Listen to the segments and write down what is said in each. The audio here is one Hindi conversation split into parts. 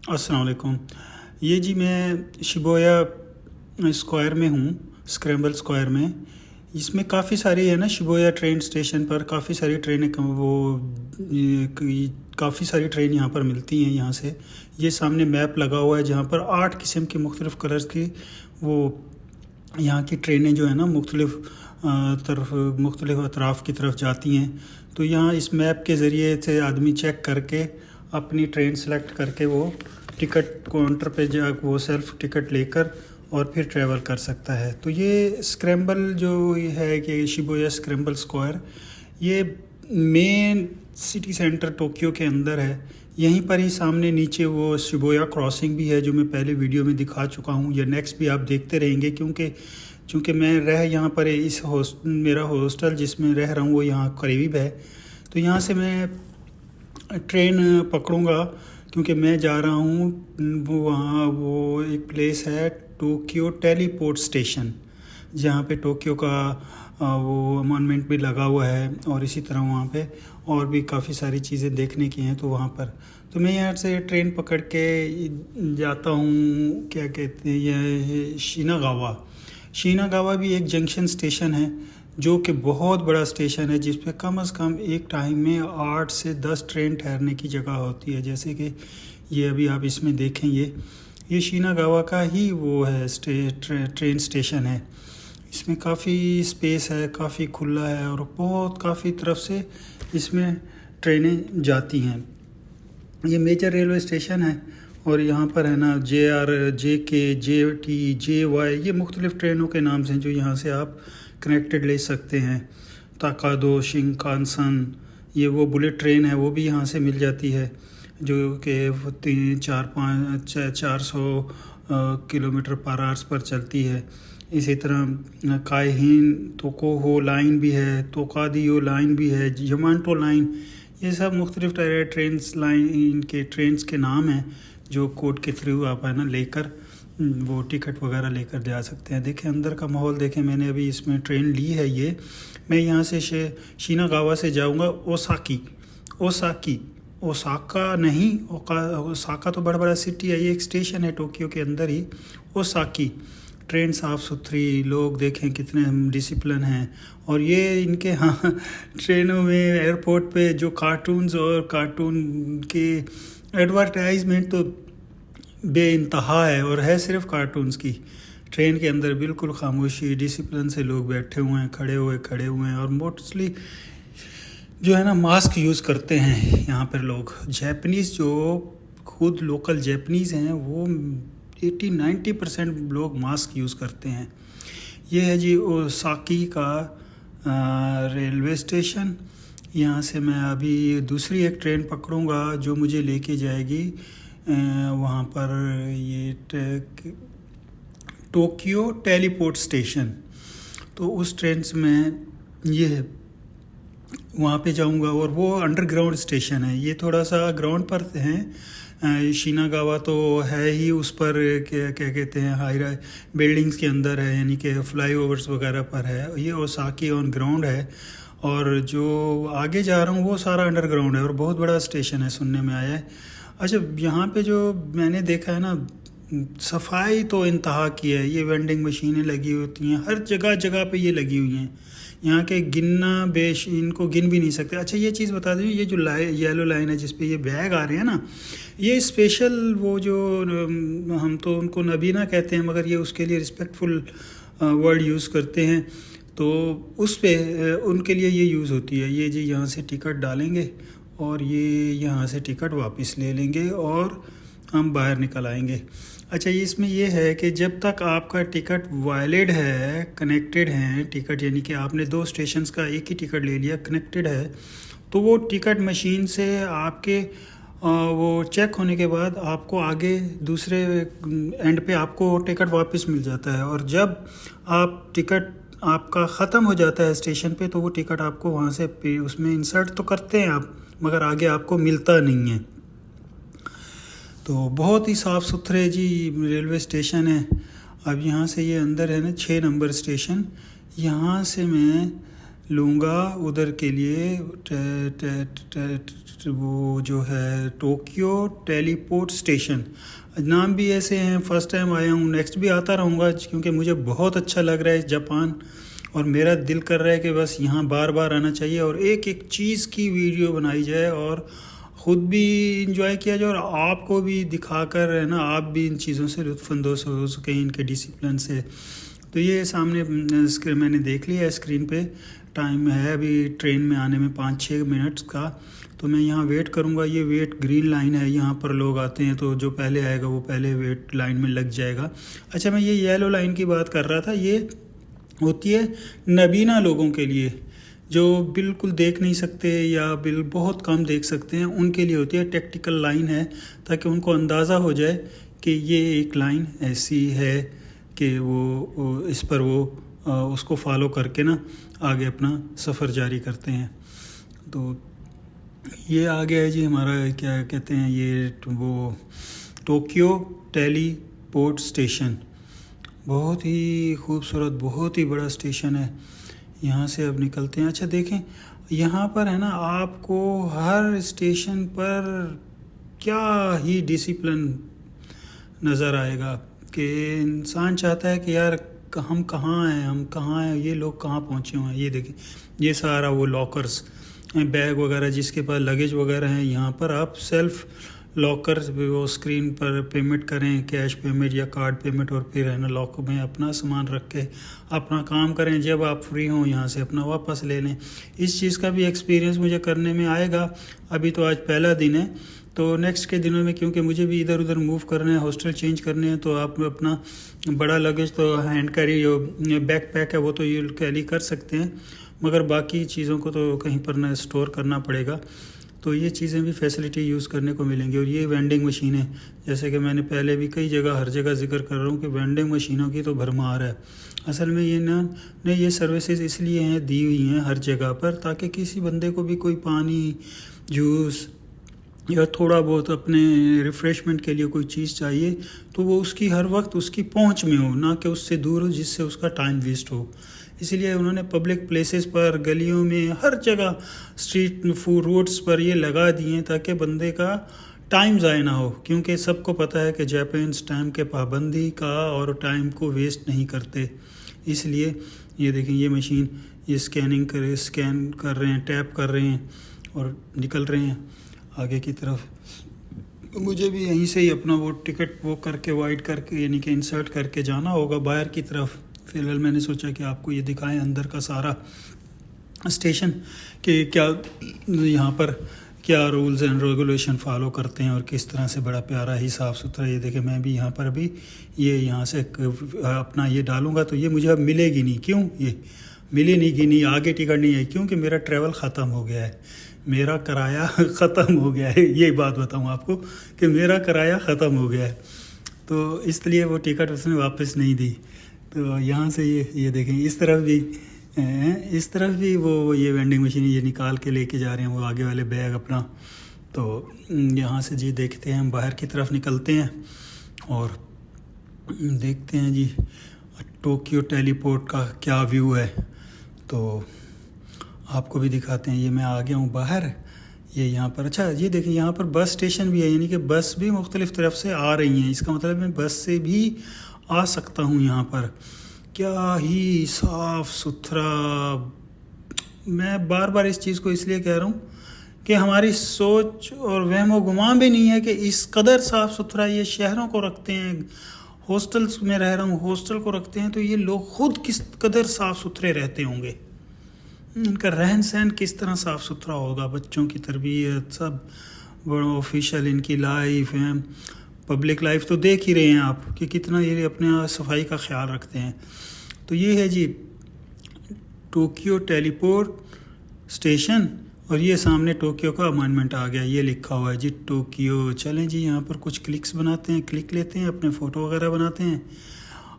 अस्सलाम वालेकुम। ये जी मैं शिबोया स्क्वायर में हूँ, स्क्रैम्बल स्क्वायर में। इसमें काफ़ी सारी है ना, शिबोया ट्रेन स्टेशन पर काफ़ी सारी ट्रेनें काफ़ी सारी ट्रेन यहाँ पर मिलती हैं यहाँ से। ये सामने मैप लगा हुआ है जहाँ पर 8 किस्म की मुख्तलिफ़ कलर्स की वो यहाँ की ट्रेनें जो है ना मुख्तलिफ़ अतराफ़ की तरफ जाती हैं। तो यहाँ इस मैप के ज़रिए से आदमी चेक करके अपनी ट्रेन सेलेक्ट करके वो टिकट काउंटर पे जा वो सेल्फ टिकट लेकर और फिर ट्रैवल कर सकता है। तो ये स्क्रैम्बल जो ये है कि शिबुया स्क्रैम्बल स्क्वायर, ये मेन सिटी सेंटर टोक्यो के अंदर है। यहीं पर ही सामने नीचे वो शिबुया क्रॉसिंग भी है जो मैं पहले वीडियो में दिखा चुका हूँ। या नेक्स्ट भी आप देखते रहेंगे क्योंकि मैं यहाँ पर मेरा हॉस्टल जिसमें रह रहा हूँ वो यहाँ करीब है। तो यहाँ से मैं ट्रेन पकड़ूँगा क्योंकि मैं जा रहा हूँ वो एक प्लेस है टोक्यो टेलीपोर्ट स्टेशन, जहाँ पे टोक्यो का वो मॉन्यूमेंट भी लगा हुआ है और इसी तरह वहाँ पे और भी काफ़ी सारी चीज़ें देखने की हैं। तो वहाँ पर तो मैं यहाँ से ट्रेन पकड़ के जाता हूँ, क्या कहते हैं, यह शीनागावा भी एक जंक्शन स्टेशन है जो कि बहुत बड़ा स्टेशन है, जिस पे कम से कम एक टाइम में 8 से 10 ट्रेन ठहरने की जगह होती है। जैसे कि ये अभी आप इसमें देखें, ये शीनागावा का ही वो है ट्रेन स्टेशन है। इसमें काफ़ी स्पेस है, काफ़ी खुला है और काफ़ी तरफ से इसमें ट्रेनें जाती हैं। ये मेजर रेलवे स्टेशन है और यहाँ पर है ना JR, JK, JT, JY, ये मुख्तलिफ़ ट्रेनों के नाम से जो यहाँ से आप कनेक्टेड ले सकते हैं। ताकादो, शिंकानसन, ये वो बुलेट ट्रेन है, वो भी यहाँ से मिल जाती है जो कि 400 किलोमीटर पर आवर्स पर चलती है। इसी तरह काइहिन तोकोहो लाइन भी है, तोकादियो लाइन भी है, यमाटो लाइन, ये सब मुख्तलिफ़ ट्रेन्स के नाम हैं जो कोड के थ्रू आप है ना लेकर वो टिकट वगैरह लेकर जा सकते हैं। देखें अंदर का माहौल देखें, मैंने अभी इसमें ट्रेन ली है। ये मैं यहाँ से शीनागावा से जाऊँगा ओसाका नहीं, ओसाका तो बड़ा सिटी है, ये एक स्टेशन है टोक्यो के अंदर ही, ओसाकी। ट्रेन साफ़ सुथरी, लोग देखें कितने डिसिप्लिन हैं। और ये इनके हाँ ट्रेनों में एयरपोर्ट पे जो कार्टून के एडवर्टाइजमेंट तो बेइंतहा है और है सिर्फ कार्टून्स की। ट्रेन के अंदर बिल्कुल खामोशी, डिसिप्लिन से लोग बैठे हुए हैं, खड़े हुए हैं और मोस्टली जो है ना मास्क यूज़ करते हैं यहाँ पर लोग। जैपनीज़ जो खुद लोकल जैपनीज़ हैं वो 80-90% लोग मास्क यूज़ करते हैं। ये है जी ओसाकी का रेलवे स्टेशन। यहाँ से मैं अभी दूसरी एक ट्रेन पकड़ूँगा जो मुझे लेके जाएगी वहाँ पर ये टोक्यो टेलीपोर्ट स्टेशन। तो उस ट्रेन से मैं ये वहाँ पे जाऊँगा और वो अंडरग्राउंड स्टेशन है। ये थोड़ा सा ग्राउंड पर हैं। शीनागावा तो है ही उस पर क्या कहते हैं हाई बिल्डिंग्स के अंदर है, यानी कि फ्लाईओवर्स वगैरह पर है। ये ओसाकी ऑन ग्राउंड है और जो आगे जा रहा हूँ वो सारा अंडरग्राउंड है और बहुत बड़ा स्टेशन है, सुनने में आया है। अच्छा, यहाँ पे जो मैंने देखा है ना, सफाई तो इंतहा की है। ये वेंडिंग मशीनें लगी होती हैं हर जगह पे, ये लगी हुई हैं। यहाँ के इनको गिन भी नहीं सकते। अच्छा, ये चीज़ बता दें, ये जो येलो लाइन है जिस पे ये बैग आ रहे हैं ना, ये स्पेशल वो जो हम तो उनको नबीना कहते हैं मगर ये उसके लिए रिस्पेक्टफुल वर्ड यूज़ करते हैं, तो उस पे उनके लिए ये यूज़ होती है। ये जी यहाँ से टिकट डालेंगे और ये यहाँ से टिकट वापस ले लेंगे और हम बाहर निकल आएंगे। अच्छा, इसमें ये है कि जब तक आपका टिकट वैलिड है, कनेक्टेड है टिकट, यानी कि आपने 2 स्टेशंस का एक ही टिकट ले लिया, कनेक्टेड है, तो वो टिकट मशीन से आपके वो चेक होने के बाद आपको आगे दूसरे एंड पे आपको टिकट वापस मिल जाता है। और जब आप टिकट आपका ख़त्म हो जाता है स्टेशन पे, तो वो टिकट आपको वहाँ से उसमें इंसर्ट तो करते हैं आप, मगर आगे आपको मिलता नहीं है। तो बहुत ही साफ़ सुथरे जी रेलवे स्टेशन है। अब यहाँ से ये अंदर है ना 6 नंबर स्टेशन, यहाँ से मैं लूँगा उधर के लिए वो जो है टोक्यो टेलीपोर्ट स्टेशन। नाम भी ऐसे हैं, फर्स्ट टाइम आया हूँ, नेक्स्ट भी आता रहूँगा क्योंकि मुझे बहुत अच्छा लग रहा है जापान, और मेरा दिल कर रहा है कि बस यहाँ बार बार आना चाहिए और एक एक चीज़ की वीडियो बनाई जाए और ख़ुद भी इंजॉय किया जाए और आपको भी दिखाकर, है ना, आप भी इन चीज़ों से लुत्फ़अंदोज़ हो सकें, इनके डिसिप्लिन से। तो ये सामने मैंने देख लिया है स्क्रीन पे। टाइम है अभी ट्रेन में आने में 5-6 मिनट्स का, तो मैं यहाँ वेट करूँगा। ये वेट ग्रीन लाइन है, यहाँ पर लोग आते हैं तो जो पहले आएगा वो पहले वेट लाइन में लग जाएगा। अच्छा, मैं ये येलो लाइन की बात कर रहा था, ये होती है नबीना लोगों के लिए जो बिल्कुल देख नहीं सकते या बहुत कम देख सकते हैं, उनके लिए होती है। टैक्टिकल लाइन है ताकि उनको अंदाज़ा हो जाए कि ये एक लाइन ऐसी है कि वो इस पर वो उसको फॉलो करके ना आगे अपना सफ़र जारी करते हैं। तो ये आ गया है जी हमारा, क्या कहते हैं, ये वो टोक्यो टेलीपोर्ट स्टेशन। बहुत ही खूबसूरत, बहुत ही बड़ा स्टेशन है। यहाँ से अब निकलते हैं। अच्छा देखें, यहाँ पर है ना आपको हर स्टेशन पर क्या ही डिसिप्लिन नज़र आएगा कि इंसान चाहता है कि यार हम कहाँ हैं, ये लोग कहाँ पहुँचे हुए हैं। ये देखें, ये सारा वो लॉकर्स, बैग वगैरह, जिसके पास लगेज वगैरह हैं, यहाँ पर आप सेल्फ लॉकर वो स्क्रीन पर पेमेंट करें, कैश पेमेंट या कार्ड पेमेंट, और फिर है ना लॉक में अपना सामान रख के अपना काम करें। जब आप फ्री हों यहाँ से अपना वापस ले लें। इस चीज़ का भी एक्सपीरियंस मुझे करने में आएगा। अभी तो आज पहला दिन है, तो नेक्स्ट के दिनों में क्योंकि मुझे भी इधर उधर मूव करना है, हॉस्टल चेंज करने हैं, तो आप अपना बड़ा लगेज तो हैंड कैरी जो बैक पैक है वो तो ये कैरी कर सकते हैं, मगर बाकी चीज़ों को तो कहीं पर ना स्टोर करना पड़ेगा। तो ये चीज़ें भी फैसिलिटी यूज़ करने को मिलेंगी। और ये वेंडिंग मशीनें, जैसे कि मैंने पहले भी कई जगह हर जगह जिक्र कर रहा हूँ कि वेंडिंग मशीनों की तो भरमार है। असल में ये सर्विसेज इसलिए हैं, दी हुई हैं हर जगह पर, ताकि किसी बंदे को भी कोई पानी, जूस या थोड़ा बहुत अपने रिफ़्रेशमेंट के लिए कोई चीज़ चाहिए तो वो उसकी हर वक्त उसकी पहुंच में हो, ना कि उससे दूर हो जिससे उसका टाइम वेस्ट हो। इसीलिए उन्होंने पब्लिक प्लेसेस पर, गलियों में, हर जगह, स्ट्रीट फूड रोड्स पर ये लगा दिए ताकि बंदे का टाइम ज़ाया ना हो, क्योंकि सबको पता है कि जापानीज़ टाइम के पाबंदी का और टाइम को वेस्ट नहीं करते। इसलिए ये देखें, ये मशीन ये स्कैन कर रहे हैं, टैप कर रहे हैं और निकल रहे हैं आगे की तरफ। मुझे भी यहीं से ही अपना वो टिकट वो करके वाइड करके, यानी कि इंसर्ट करके जाना होगा बाहर की तरफ। फिलहाल मैंने सोचा कि आपको ये दिखाएं अंदर का सारा स्टेशन कि क्या यहाँ पर क्या रूल्स एंड रेगुलेशन फॉलो करते हैं और किस तरह से बड़ा प्यारा ही साफ़ सुथरा। ये देखें, मैं भी यहाँ पर अभी ये यहाँ से अपना ये डालूँगा तो ये मुझे अब मिलेगी नहीं। क्यों? ये मिली नहीं, आगे टिकट नहीं है, क्योंकि मेरा ट्रैवल ख़त्म हो गया है, मेरा किराया ख़त्म हो गया है। ये बात बताऊँ आपको कि मेरा किराया ख़त्म हो गया है, तो इसलिए वो टिकट उसने वापस नहीं दी। तो यहाँ से ये देखें, इस तरफ भी वो ये वेंडिंग मशीन ये निकाल के लेके जा रहे हैं वो आगे वाले बैग अपना। तो यहाँ से जी देखते हैं, हम बाहर की तरफ निकलते हैं और देखते हैं जी टोक्यो टेलीपोर्ट का क्या व्यू है, तो आपको भी दिखाते हैं। ये मैं आ गया हूँ बाहर, ये यहाँ पर। अच्छा ये देखिए, यहाँ पर बस स्टेशन भी है, यानी कि बस भी मुख्तलिफ़ तरफ से आ रही हैं। इसका मतलब मैं बस से भी आ सकता हूँ यहाँ पर। क्या ही साफ़ सुथरा। मैं बार बार इस चीज़ को इसलिए कह रहा हूँ कि हमारी सोच और वहमो गुमान भी नहीं है कि इस कदर साफ़ सुथरा ये शहरों को रखते हैं। हॉस्टल्स में रह रहा हूँ, हॉस्टल को रखते हैं, तो ये लोग ख़ुद किस कदर साफ़ सुथरे रहते होंगे, इनका रहन सहन किस तरह साफ़ सुथरा होगा, बच्चों की तरबियत, सब बड़ा ऑफिशियल इनकी लाइफ है। पब्लिक लाइफ तो देख ही रहे हैं आप कि कितना ये अपने सफाई का ख्याल रखते हैं। तो ये है जी टोक्यो टेलीपोर्ट स्टेशन, और ये सामने टोक्यो का मॉन्यूमेंट आ गया, ये लिखा हुआ है जी टोक्यो। चलें जी, यहाँ पर कुछ क्लिक्स बनाते हैं, क्लिक लेते हैं, अपने फ़ोटो वगैरह बनाते हैं।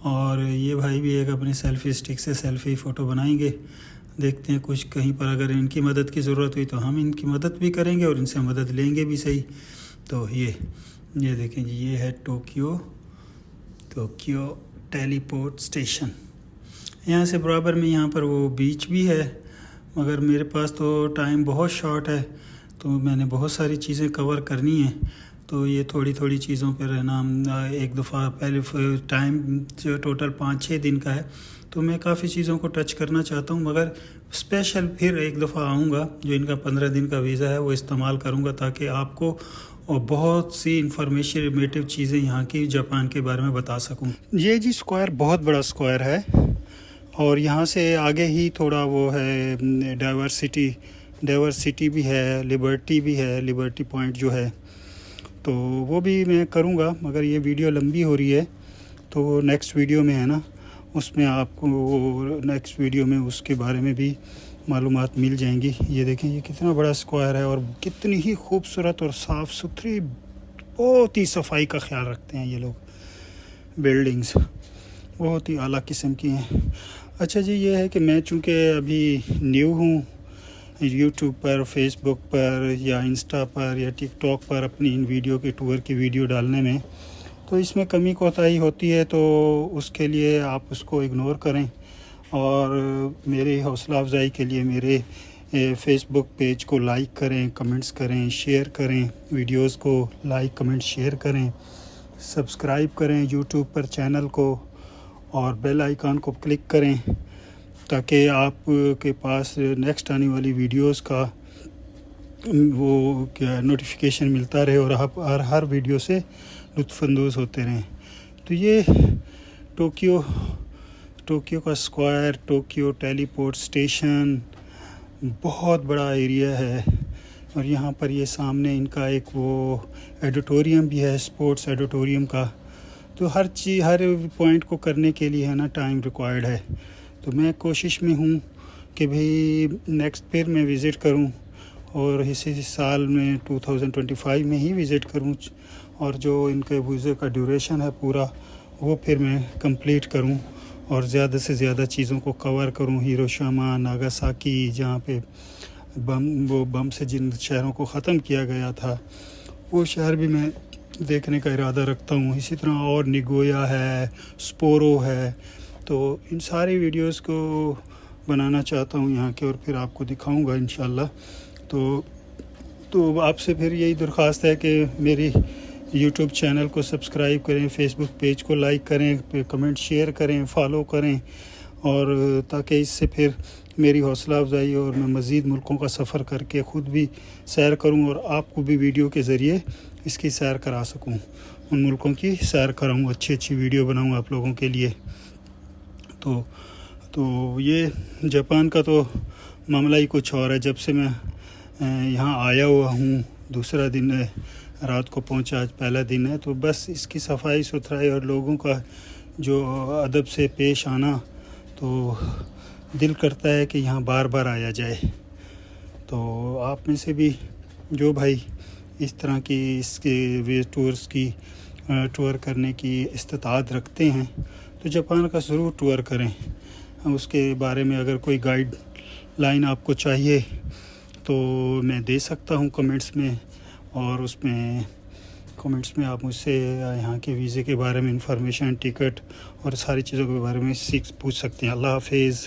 और ये भाई भी एक अपने सेल्फ़ी स्टिक से सेल्फ़ी फ़ोटो बनाएंगे। देखते हैं कुछ कहीं पर अगर इनकी मदद की ज़रूरत हुई तो हम इनकी मदद भी करेंगे और इनसे मदद लेंगे भी सही। तो ये देखें जी, ये है टोक्यो टेलीपोर्ट स्टेशन। यहाँ से बराबर में यहाँ पर वो बीच भी है, मगर मेरे पास तो टाइम बहुत शॉर्ट है, तो मैंने बहुत सारी चीज़ें कवर करनी है। तो ये थोड़ी थोड़ी चीज़ों पर रहना, एक दफ़ा पहले टाइम जो टोटल 5-6 दिन का है, तो मैं काफ़ी चीज़ों को टच करना चाहता हूँ। मगर स्पेशल फिर एक दफ़ा आऊँगा, जो इनका 15 दिन का वीज़ा है वो इस्तेमाल करूँगा, ताकि आपको और बहुत सी इंफॉर्मेटिव चीज़ें यहाँ की जापान के बारे में बता सकूँ। ये जी स्क्वायर बहुत बड़ा स्क्वायर है, और यहाँ से आगे ही थोड़ा वो है डाइवर्सिटी भी है, लिबर्टी भी है, लिबर्टी पॉइंट जो है, तो वो भी मैं करूँगा। मगर ये वीडियो लंबी हो रही है, तो नेक्स्ट वीडियो में है ना, उसमें आपको नेक्स्ट वीडियो में उसके बारे में भी मालूमात मिल जाएंगी। ये देखें, ये कितना बड़ा स्क्वायर है और कितनी ही खूबसूरत और साफ़ सुथरी, बहुत ही सफाई का ख्याल रखते हैं ये लोग। बिल्डिंग्स बहुत ही आला किस्म की हैं। अच्छा जी, ये है कि मैं चूँकि अभी न्यू हूँ यूट्यूब पर, फेसबुक पर या इंस्टा पर या टिकटॉक पर अपनी इन वीडियो के टूर की वीडियो डालने में, तो इसमें कमी कोताही होती है, तो उसके लिए आप उसको इग्नोर करें। और मेरे हौसला अफजाई के लिए मेरे फेसबुक पेज को लाइक करें, कमेंट्स करें, शेयर करें, वीडियोस को लाइक कमेंट शेयर करें, सब्सक्राइब करें यूट्यूब पर चैनल को, और बेल आइकन को क्लिक करें, ताकि आप के पास नेक्स्ट आने वाली वीडियोस का वो क्या नोटिफिकेशन मिलता रहे और आप हर वीडियो से लुत्फ़अंदोज़ होते रहें। तो ये टोक्यो का स्क्वायर, टोक्यो टेलीपोर्ट स्टेशन बहुत बड़ा एरिया है। और यहाँ पर ये सामने इनका एक वो एडिटोरियम भी है, स्पोर्ट्स एडिटोरियम का। तो हर पॉइंट को करने के लिए है ना टाइम रिक्वायर्ड है। तो मैं कोशिश में हूँ कि भाई नेक्स्ट फिर मैं विज़िट करूँ, और इसी साल में 2025 में ही विज़िट करूँ, और जो इनके वीज़े का ड्यूरेशन है पूरा, वो फिर मैं कंप्लीट करूँ और ज़्यादा से ज़्यादा चीज़ों को कवर करूँ। हिरोशिमा, नागासाकी, जहाँ पे बम से जिन शहरों को ख़त्म किया गया था, वो शहर भी मैं देखने का इरादा रखता हूँ। इसी तरह और निगोया है, स्पोरो है, तो इन सारी वीडियोस को बनाना चाहता हूँ यहाँ के, और फिर आपको दिखाऊंगा इंशाल्लाह। तो आपसे फिर यही दरख्वास्त है कि मेरी यूट्यूब चैनल को सब्सक्राइब करें, फेसबुक पेज को लाइक करें, कमेंट शेयर करें, फॉलो करें, और ताकि इससे फिर मेरी हौसला अफजाई और मैं मज़ीद मुल्कों का सफ़र करके ख़ुद भी सैर करूं, और आपको भी वीडियो के ज़रिए इसकी सैर करा सकूं, उन मुल्कों की सैर कराऊं, अच्छी वीडियो बनाऊं आप लोगों के लिए। तो ये जापान का तो मामला ही कुछ और है। जब से मैं यहाँ आया हुआ हूँ, दूसरा दिन है, रात को पहुँचा, आज पहला दिन है, तो बस इसकी सफाई सुथराई और लोगों का जो अदब से पेश आना, तो दिल करता है कि यहाँ बार बार आया जाए। तो आप में से भी जो भाई इस तरह की इसके टूर करने की इस्तात रखते हैं, तो जापान का ज़रूर टूर करें। उसके बारे में अगर कोई गाइड लाइन आपको चाहिए तो मैं दे सकता हूँ कमेंट्स में, और उसमें कमेंट्स में आप मुझसे यहाँ के वीज़े के बारे में इंफॉर्मेशन, टिकट और सारी चीज़ों के बारे में पूछ सकते हैं। अल्लाह हाफ़िज़।